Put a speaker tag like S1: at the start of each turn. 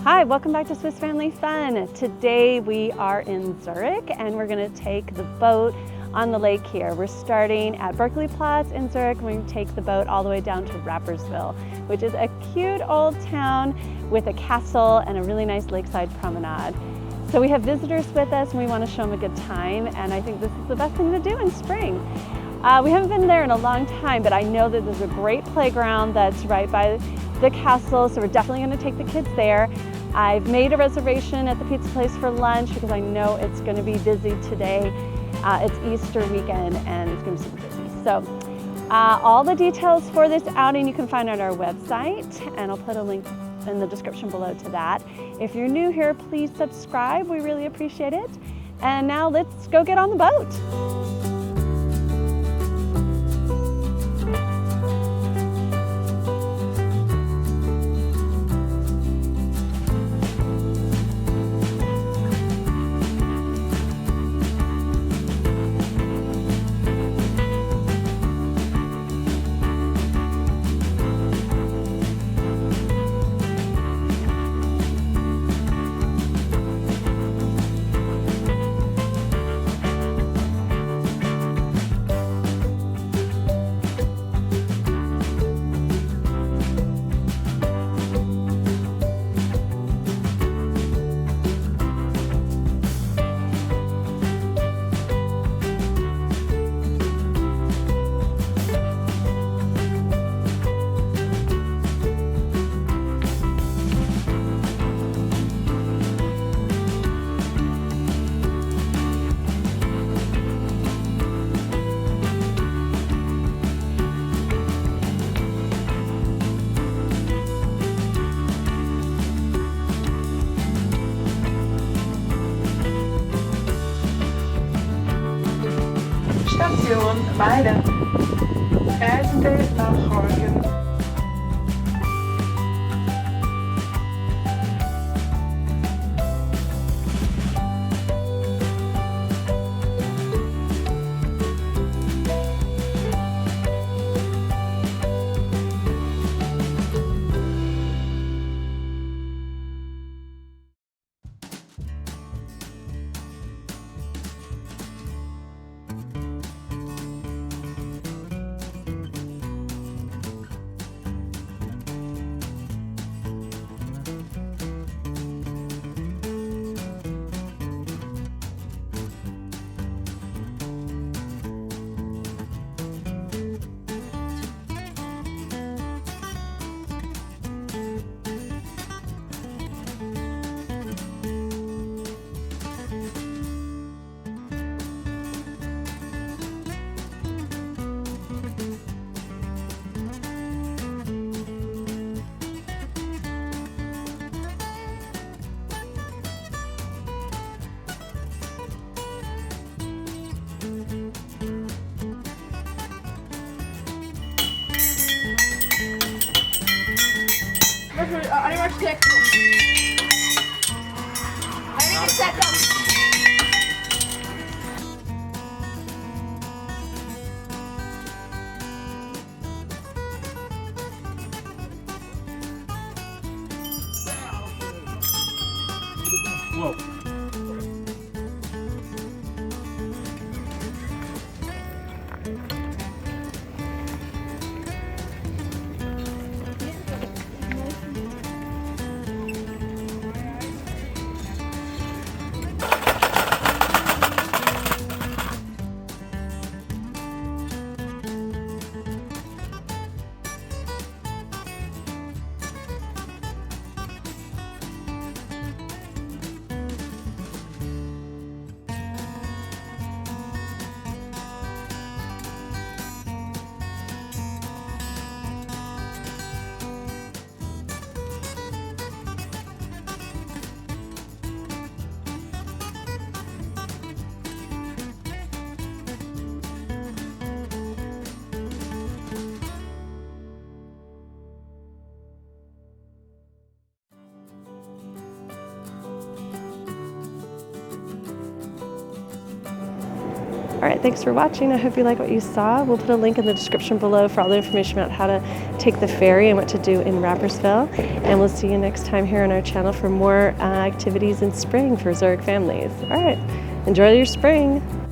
S1: Hi, welcome back to Swiss Family Fun. Today we are in Zurich and we're going to take the boat on the lake here. We're starting at Berkeleyplatz in Zurich and we're going to take the boat all the way down to Rapperswil, which is a cute old town with a castle and a really nice lakeside promenade. So we have visitors with us and we want to show them a good time, and I think this is the best thing to do in spring. We haven't been there in a long time, but I know that there's a great playground that's right by the castle, so we're definitely going to take the kids there. I've made a reservation at the pizza place for lunch because I know it's going to be busy today. It's Easter weekend and it's going to be super busy. So all the details for this outing you can find on our website, and I'll put a link in the description below to that. If you're new here, please subscribe. We really appreciate it. And now let's go get on the boat.
S2: Station Weiden. Reisende nach Horgen.
S3: I need to check them. I need to check them.
S4: Whoa.
S1: right, thanks for watching. I hope you like what you saw. We'll put a link in the description below for all the information about how to take the ferry and what to do in Rapperswil. And we'll see you next time here on our channel for more activities in spring for Zurich families. All right, enjoy your spring.